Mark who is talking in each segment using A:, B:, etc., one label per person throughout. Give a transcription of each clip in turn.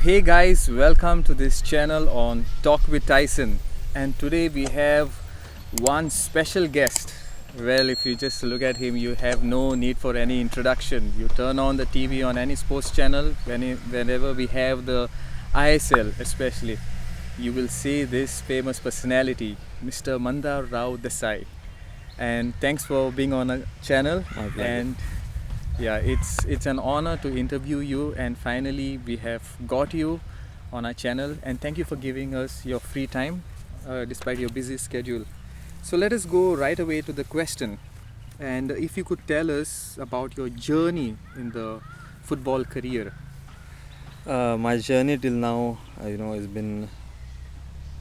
A: hey guys, welcome to this channel on Talk with Tyson. And today we have one special guest. Well, if you just look at him, you have no need for any introduction. You turn on the TV on any sports channel, whenever we have the ISL especially, you will see this famous personality, Mr. Mandar Rao Dessai. And thanks for being on a channel.
B: My pleasure.
A: And yeah, it's an honor to interview you, and finally we have got you on our channel. And thank you for giving us your free time, despite your busy schedule. So let us go right away to the question. And if you could tell us about your journey in the football career.
B: My journey till now, has been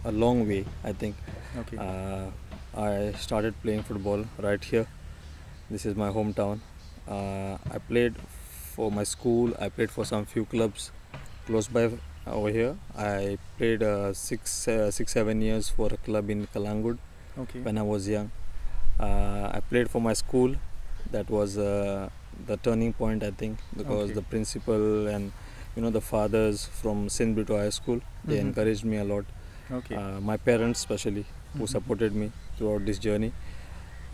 B: a long way. I think
A: Okay.
B: I started playing football right here. This is my hometown. I played for my school. I played for some few clubs close by over here. I played 7 years for a club in Kalangud
A: Okay.
B: when I was young. I played for my school. That was the turning point, I think, because
A: Okay.
B: the principal and the fathers from St. Brito High School, they
A: Mhm.
B: encouraged me a lot.
A: Okay.
B: My parents especially, who
A: Mhm.
B: supported me throughout this journey.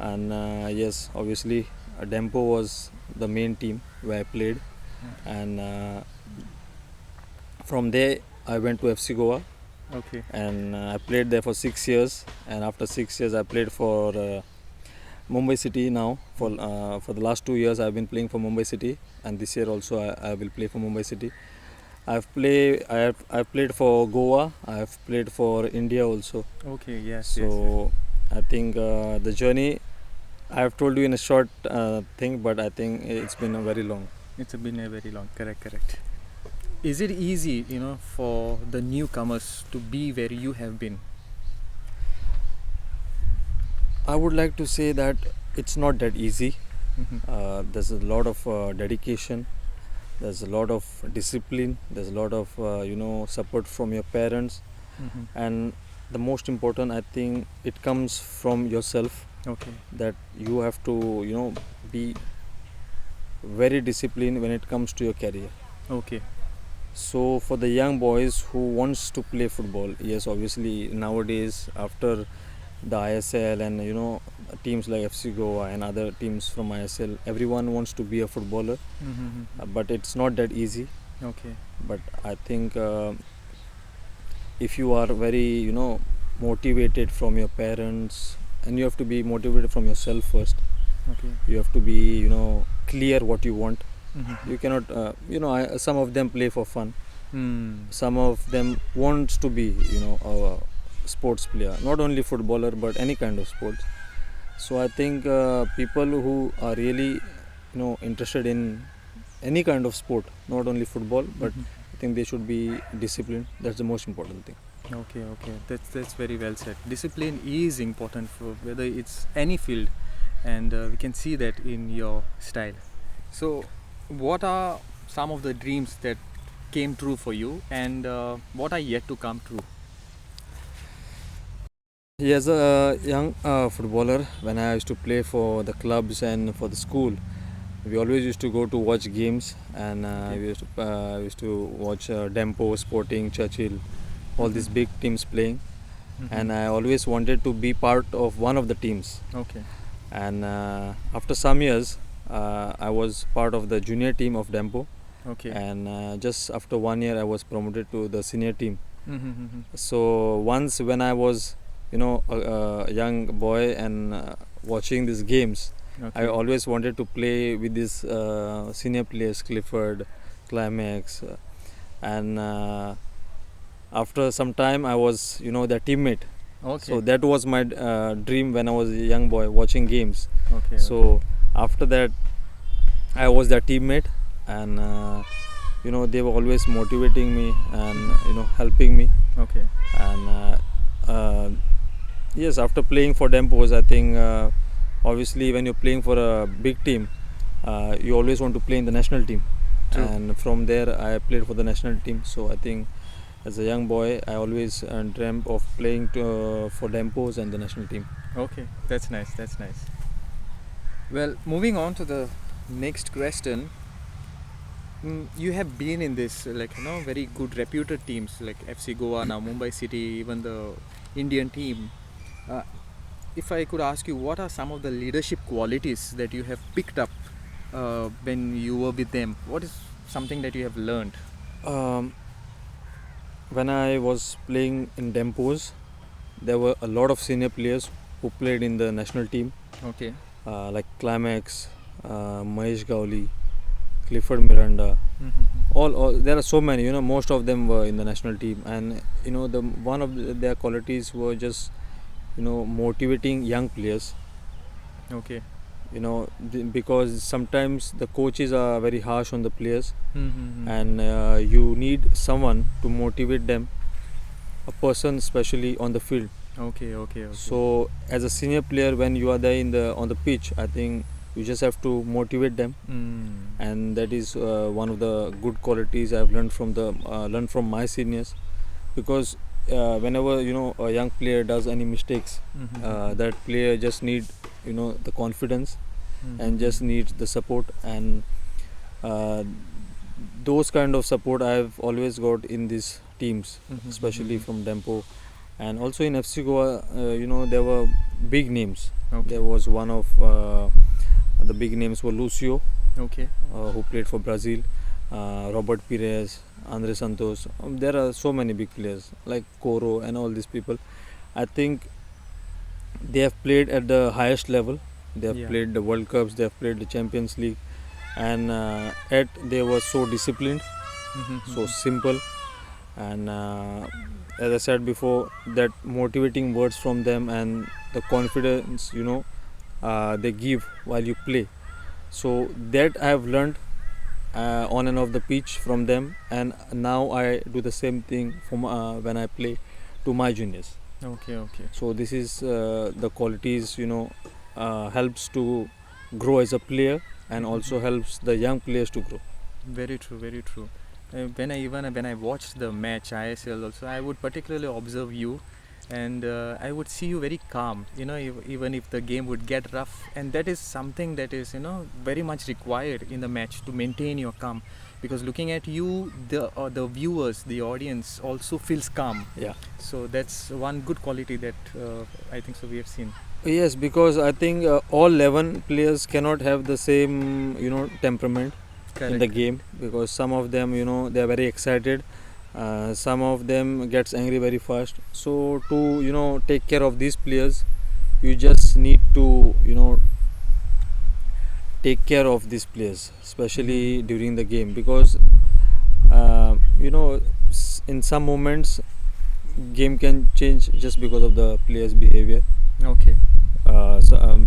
B: And yes, obviously Dempo was the main team where I played. And from there I went to FC Goa,
A: Okay.
B: and I played there for 6 years. And after 6 years I played for Mumbai City now. For the last 2 years I've been playing for Mumbai City, and this year also I will play for Mumbai City. I've played for Goa. I've played for India also.
A: Okay. Yes.
B: So I think the journey I have told you in a short thing, but I think it's been a very long.
A: It's been a very long. Correct. Is it easy, for the newcomers to be where you have been?
B: I would like to say that it's not that easy.
A: Mhm.
B: There's a lot of dedication. There's a lot of discipline. There's a lot of support from your parents,
A: Mhm.
B: and the most important, I think, it comes from yourself,
A: Okay.
B: that you have to be very disciplined when it comes to your career.
A: Okay.
B: So for the young boys who wants to play football, yes, obviously nowadays after the ISL and teams like FC Goa and other teams from ISL, everyone wants to be a footballer,
A: Mhm.
B: but it's not that easy.
A: Okay.
B: But I think if you are very motivated from your parents, and you have to be motivated from yourself first.
A: Okay.
B: You have to be clear what you want.
A: Mhm.
B: You cannot some of them play for fun.
A: Hmm.
B: Some of them wants to be a sports player, not only footballer but any kind of sports. So I think people who are really interested in any kind of sport, not only football, but
A: Mhm.
B: I think they should be disciplined. That's the most important thing.
A: Okay. That's very well said. Discipline is important for whether it's any field, and we can see that in your style. So, what are some of the dreams that came true for you, and what are yet to come true?
B: He as a young footballer, when I used to play for the clubs and for the school, we always used to go to watch games, and
A: Okay.
B: we used to watch Dempo, Sporting, Churchill, all these big teams playing.
A: Mhm.
B: And I always wanted to be part of one of the teams.
A: Okay.
B: And after some years, I was part of the junior team of Dempo,
A: Okay.
B: and just after 1 year, I was promoted to the senior team.
A: Mhm.
B: So once when I was, a young boy and watching these games, I
A: Okay.
B: always wanted to play with these senior players, Clifford, Climax, and after some time, I was, their teammate.
A: Okay.
B: So that was my dream when I was a young boy watching games.
A: Okay.
B: So after that, I was their teammate, and they were always motivating me and helping me.
A: Okay.
B: And yes, after playing for Dempos, I think obviously when you're playing for a big team, you always want to play in the national team.
A: True.
B: And from there, I played for the national team. So I think as a young boy, I always dreamt of playing for Dempos and the national team.
A: Okay. That's nice. Well, moving on to the next question. You have been in this very good reputed teams like FC Goa, now Mumbai City, even the Indian team. Uh, if I could ask you, what are some of the leadership qualities that you have picked up when you were with them? What is something that you have learned?
B: Um, when I was playing in Dempos, there were a lot of senior players who played in the national team,
A: Okay.
B: like Climax, Mahesh Gowli, Clifford Miranda. All there are so many. Most of them were in the national team, and the one of their qualities were just motivating young players.
A: Okay.
B: Because sometimes the coaches are very harsh on the players,
A: Mm-hmm.
B: and you need someone to motivate them, a person especially on the field.
A: Okay.
B: So as a senior player, when you are there on the pitch, I think you just have to motivate them, and that is one of the good qualities I've learned from my seniors. Because whenever a young player does any mistakes, that player just need the confidence and just needs the support, and uh, those kind of support I've always got in these teams, especially from Dempo. And also in FC Goa, there were big names.
A: Okay.
B: There was one of the big names were Lucio,
A: Okay.
B: who played for Brazil, Robert Pires, Andre Santos. There are so many big players like Coro and all these people. I think they have played at the highest level. They have played the World Cups, they have played the Champions League, and they were so disciplined, so simple, and as I said before, that motivating words from them and the confidence they give while you play. So that I have learned on and off the pitch from them, and now I do the same thing when I play to my juniors.
A: Okay.
B: So this is the qualities helps to grow as a player, and also helps the young players to grow.
A: Very true, very true. When I watched the match ISL also, I would particularly observe you, and I would see you very calm. Even if the game would get rough, and that is something that is very much required in the match to maintain your calm. Because looking at you, the viewers, the audience also feels calm.
B: Yeah.
A: So that's one good quality that I think so we have seen.
B: Yes, because I think all 11 players cannot have the same temperament in the game, because some of them they are very excited, some of them gets angry very fast. So to take care of these players, you just need to take care of these players, especially during the game, because in some moments game can change just because of the players behavior.
A: Okay.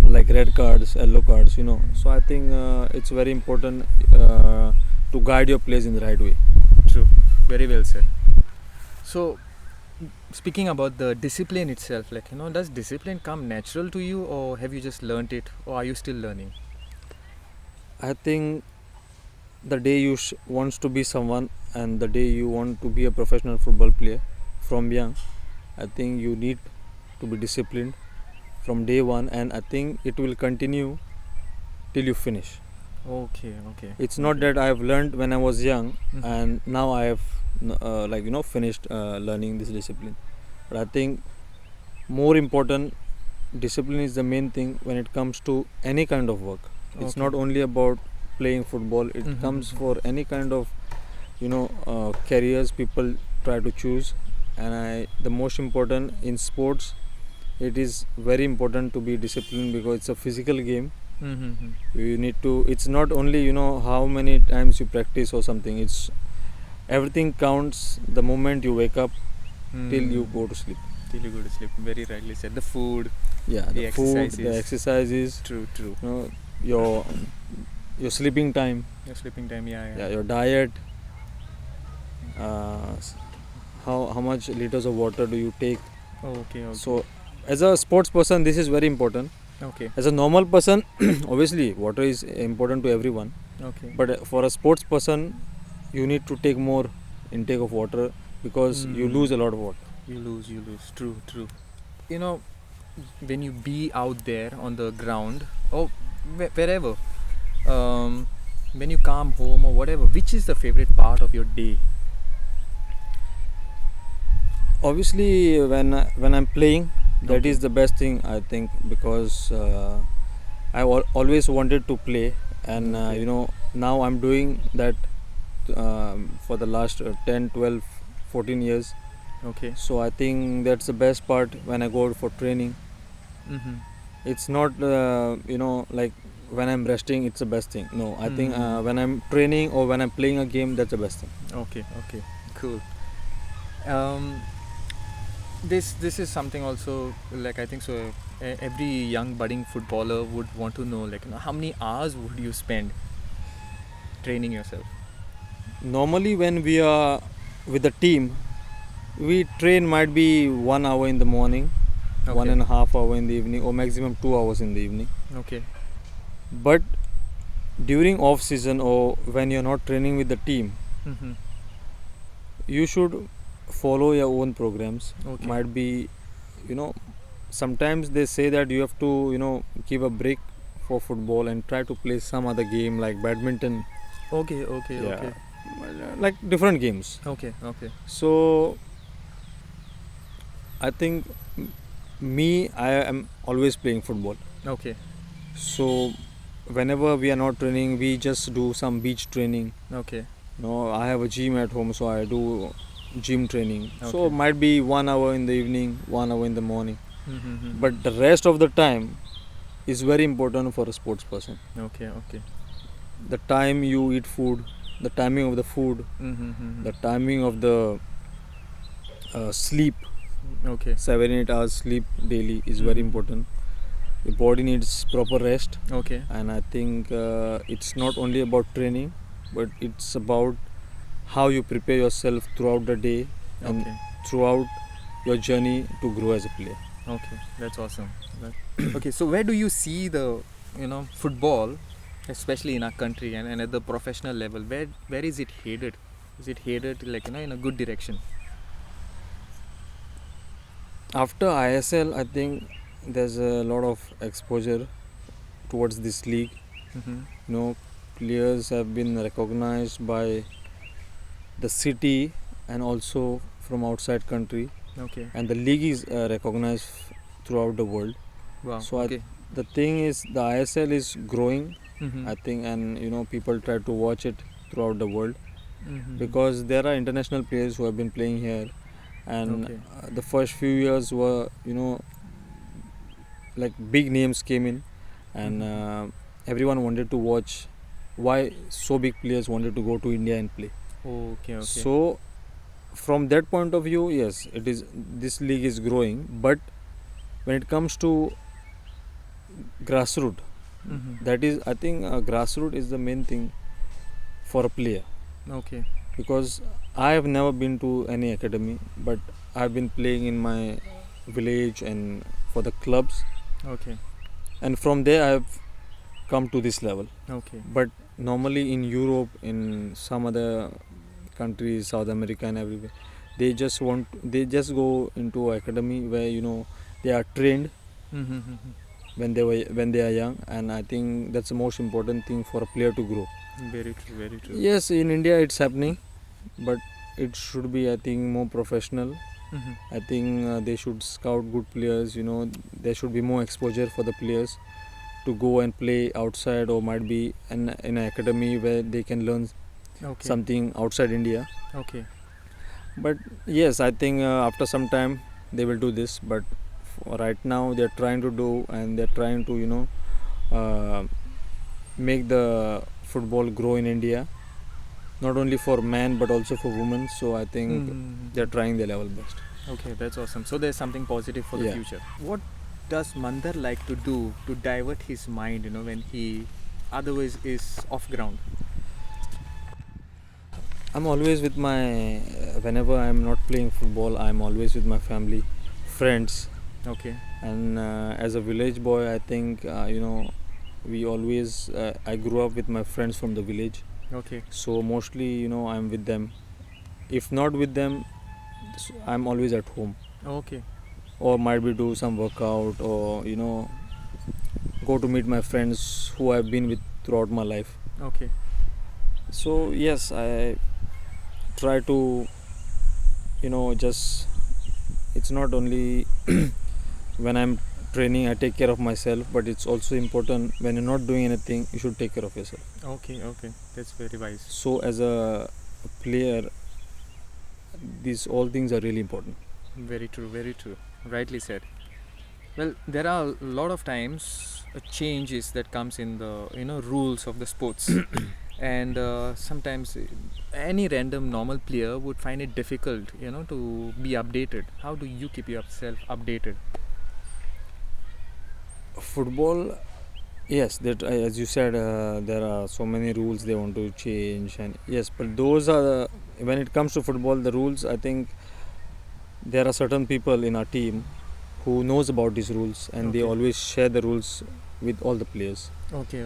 B: Like red cards, yellow cards, so I think it's very important to guide your players in the right way.
A: True, very well said. So speaking about the discipline itself, does discipline come natural to you, or have you just learnt it, or are you still learning?
B: I think the day you wants to be someone, and the day you want to be a professional football player from young, I think you need to be disciplined from day one, and I think it will continue till you finish.
A: Okay.
B: It's not that I have learned when I was young and now I have finished learning this discipline. But I think more important, discipline is the main thing when it comes to any kind of work. It's not only about playing football. It comes for any kind of careers people try to choose. And the most important in sports, it is very important to be disciplined, because it's a physical game. You need to, it's not only how many times you practice or something. It's everything counts the moment you wake up till you go to sleep.
A: Very rightly said. The food,
B: the food, the exercises,
A: true,
B: your sleeping time, your diet, how much liters of water do you take.
A: Okay.
B: So as a sports person, this is very important.
A: Okay.
B: As a normal person, obviously water is important to everyone.
A: Okay.
B: But for a sports person, you need to take more intake of water, because you lose a lot of water.
A: You lose. True. When you be out there on the ground or wherever, when you come home or whatever, which is the favorite part of your day?
B: Obviously, when I'm playing, that is
A: Okay.
B: the best thing I think, because I always wanted to play, and
A: Okay.
B: now I'm doing that for the last 10, 12, 14 years.
A: Okay.
B: So I think that's the best part when I go for training.
A: Mm-hmm.
B: It's not like when I'm resting it's the best thing. No, I think
A: Hmm.
B: when I'm training or when I'm playing a game, that's the best thing.
A: Okay. Okay. Cool. Um, this is something also, like, I think so. Every young budding footballer would want to know, like, how many hours would you spend training yourself?
B: Normally when we are with the team, we train might be 1 hour in the morning,
A: Okay.
B: 1.5 hour in the evening, or maximum 2 hours in the evening.
A: Okay.
B: But during off season or when you're not training with the team,
A: Mm-hmm.
B: you should follow your own programs.
A: Okay.
B: Might be, sometimes they say that you have to give a break for football and try to play some other game like badminton.
A: Okay. Okay.
B: Yeah,
A: Okay.
B: like different games.
A: Okay. Okay.
B: So I think I am always playing football.
A: Okay.
B: So whenever we are not training, we just do some beach training.
A: Okay.
B: I have a gym at home, so I do gym training. So
A: Okay.
B: might be 1 hour in the evening, 1 hour in the morning.
A: Mm-hmm.
B: But the rest of the time is very important for a sports person.
A: Okay. Okay.
B: The time you eat food, the timing of the food,
A: Mm-hmm.
B: the timing of the sleep,
A: Okay.
B: 7-8 hours sleep daily is very
A: Mhm.
B: important. The body needs proper rest,
A: Okay.
B: and I think it's not only about training, but it's about how you prepare yourself throughout the day and
A: Okay.
B: throughout your journey to grow as a player.
A: Okay. That's awesome. Okay. So where do you see the football, especially in our country and at the professional level? Where is it headed? Is it headed, like, in a good direction?
B: After ISL, I think there's a lot of exposure towards this league.
A: Mm-hmm.
B: Players have been recognized by the city and also from outside country,
A: Okay.
B: and the league is recognized throughout the world.
A: Wow.
B: So
A: Okay.
B: the thing is, the ISL is growing,
A: Mm-hmm.
B: I think, and people try to watch it throughout the world,
A: Mm-hmm.
B: because there are international players who have been playing here, and
A: Okay.
B: the first few years were like big names came in, and everyone wanted to watch why so big players wanted to go to India and play.
A: Okay. Okay.
B: So from that point of view, yes, it is, this league is growing, but when it comes to grassroots,
A: Mm-hmm.
B: that is, I think grassroots is the main thing for a player,
A: Okay.
B: because I have never been to any academy, but I've been playing in my village and for the clubs,
A: Okay.
B: and from there I have come to this level.
A: Okay.
B: But normally in Europe, in some other countries, South America and everywhere, they just go into academy where they are trained
A: Mm-hmm.
B: when they are young, and I think that's the most important thing for a player to grow.
A: Very true. Very true.
B: Yes, in India it's happening, but it should be, I think, more professional.
A: Mm-hmm.
B: I think they should scout good players. There should be more exposure for the players to go and play outside, or might be in an academy where they can learn
A: Okay.
B: something outside India.
A: Okay.
B: But yes, I think after some time they will do this. But right now they're trying to do, and they're trying to uh, make the football grow in India, not only for men but also for women. So I think
A: Mm-hmm.
B: they're trying their level best.
A: Okay, that's awesome. So there's something positive for the
B: Yeah.
A: future. What does Mandar like to do to divert his mind, when he otherwise is off ground?
B: I'm always with my whenever I'm not playing football, I'm always with my family, friends,
A: Okay.
B: and as a village boy, I think we always I grew up with my friends from the village,
A: Okay.
B: so mostly I'm with them. If not with them, I'm always at home,
A: Okay.
B: or might be do some workout, or go to meet my friends who I've been with throughout my life.
A: Okay.
B: So yes, I try to, just it's not only when I'm training I take care of myself, but it's also important when you're not doing anything you should take care of yourself.
A: Okay, that's very wise.
B: So as a player, these all things are really important.
A: Very true. Rightly said. Well, there are a lot of times changes that comes in the rules of the sports, and sometimes any random normal player would find it difficult, to be updated. How do you keep yourself updated?
B: Football, yes, that as you said, there are so many rules they want to change, and yes, but those are when it comes to football, the rules, I think there are certain people in our team who knows about these rules, and they
A: Okay.
B: always share the rules with all the players.
A: Okay.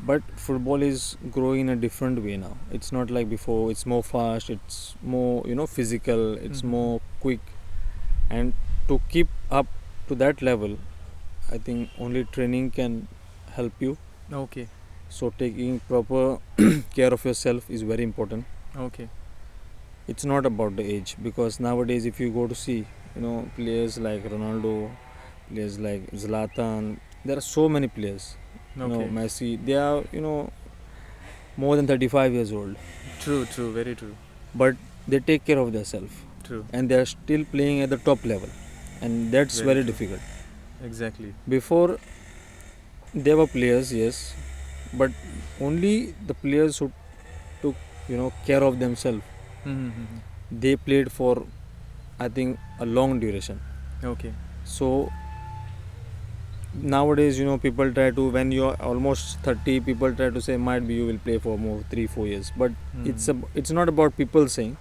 B: But football is growing in a different way now. It's not like before. It's more fast, it's more physical, it's
A: Mhm.
B: more quick, and to keep up to that level, I think only training can help you.
A: Okay.
B: So taking proper care of yourself is very important.
A: Okay.
B: It's not about the age, because nowadays if you go to see players like Ronaldo, players like Zlatan, there are so many players,
A: Okay.
B: Messi, they are more than 35 years old,
A: True. Very true.
B: but they take care of themselves
A: True.
B: and they are still playing at the top level, and that's
A: Very
B: very
A: true.
B: difficult.
A: Exactly.
B: Before there were players, yes, but only the players who took care of themselves,
A: Mm-hmm.
B: they played for, I think, a long duration.
A: Okay.
B: So nowadays people try to, when you're almost 30, people try to say might be you will play for more 3-4 years, but it's not about people saying.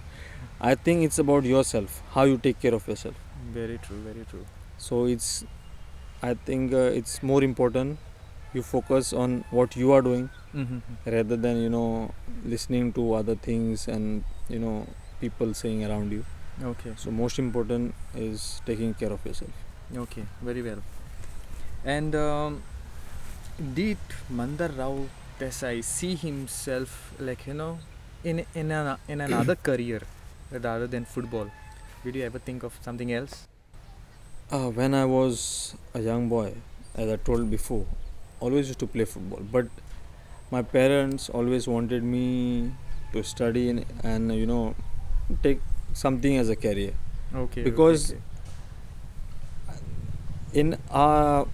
B: I think it's about yourself, how you take care of yourself.
A: Very true.
B: So I think it's more important you focus on what you are doing
A: Mm-hmm.
B: rather than listening to other things and people saying around you.
A: Okay.
B: So most important is taking care of yourself.
A: Okay. Very well. And did Mandar Rao Dessai see himself like in another career rather than football? Did you ever think of something else?
B: When I was a young boy, as I told before, always used to play football, but my parents always wanted me to study and take something as a career,
A: Okay.
B: because in our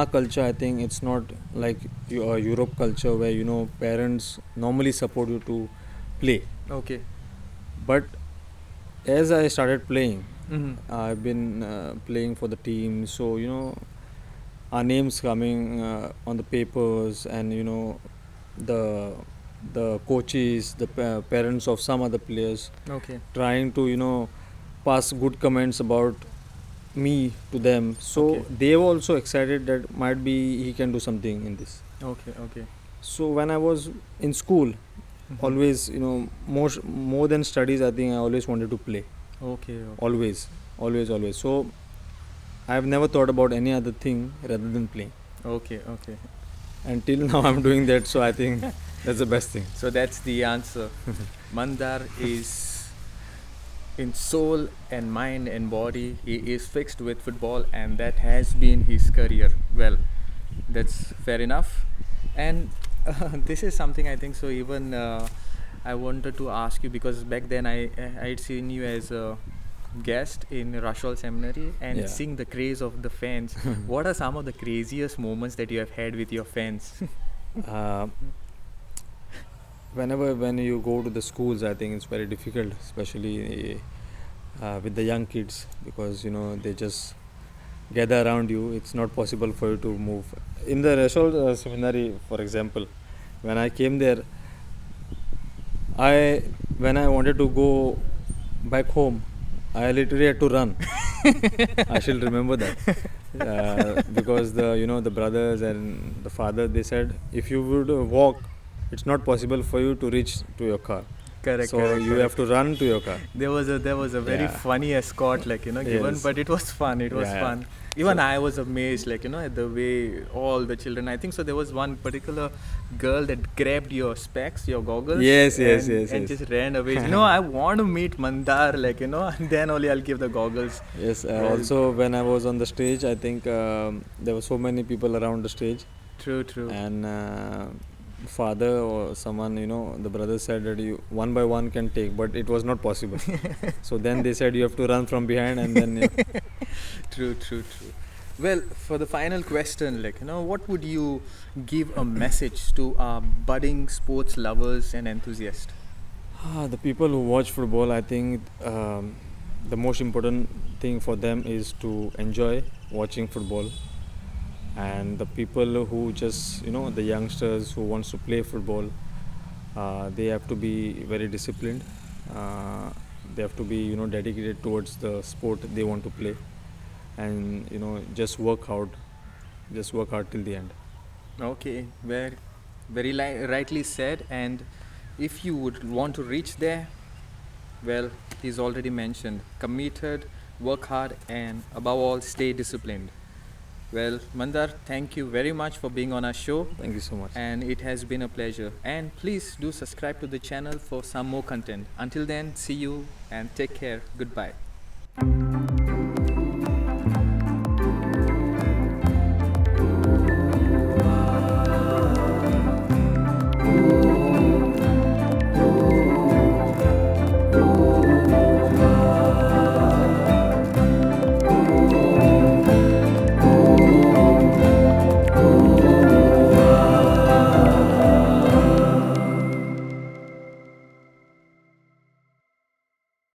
B: culture, I think it's not like Europe culture where parents normally support you to play.
A: Okay.
B: But as I started playing,
A: Mm-hmm.
B: I've been playing for the team, so our names coming on the papers, and the coaches, the parents of some other players
A: Okay.
B: trying to pass good comments about me to them, so
A: Okay.
B: they were also excited that might be he can do something in this.
A: Okay.
B: So when I was in school,
A: Mm-hmm.
B: always more than studies, I think I always wanted to play.
A: Okay.
B: Always. So I've never thought about any other thing rather than playing.
A: Okay.
B: And till now I'm doing that, so I think that's the best thing.
A: So that's the answer. Mandar is in soul and mind and body, he is fixed with football, and that has been his career. Well, that's fair enough. And this is something I think so. Even I wanted to ask you, because back then I'd seen you as a guest in Rashol Seminary and
B: Yeah.
A: seeing the craze of the fans. What are some of the craziest moments that you have had with your fans?
B: uh, when you go to the schools, I think it's very difficult, especially with the young kids, because they just gather around you. It's not possible for you to move. In the Rashol seminary, for example, when I came there, when I wanted to go back home, I literally had to run. I shall remember that, because the brothers and the father, they said if you would walk, it's not possible for you to reach to your car.
A: Correct.
B: So you have to run to your car.
A: There was a very
B: Yeah.
A: funny escort, given,
B: Yes.
A: but it was fun. It was
B: Yeah.
A: fun. Even
B: So-
A: I was amazed, like, at the way all the children. I think so. There was one particular girl that grabbed your specs, your goggles,
B: Yes, yes,
A: and,
B: yes,
A: and
B: yes.
A: just ran away. I want to meet Mandar, like, and then only I'll give the goggles.
B: Yes,
A: Well,
B: also when I was on the stage, I think there were so many people around the stage,
A: true, true.
B: and father or someone, the brother said that you one by one can take, but it was not possible. So then they said you have to run from behind, and then
A: True, true, true. Well, for the final question, like, what would you give a message to our budding sports lovers and enthusiasts?
B: the people who watch football, I think the most important thing for them is to enjoy watching football, and the people who just the youngsters who wants to play football, they have to be very disciplined. They have to be dedicated towards the sport they want to play, and just work hard till the end.
A: Okay, very rightly said. And if you would want to reach there, well, he's already mentioned committed, work hard, and above all, stay disciplined. Well, Mandar, thank you very much for being on our show,
B: Thank you so much.
A: and it has been a pleasure. And please do subscribe to the channel for some more content. Until then, see you and take care. Goodbye.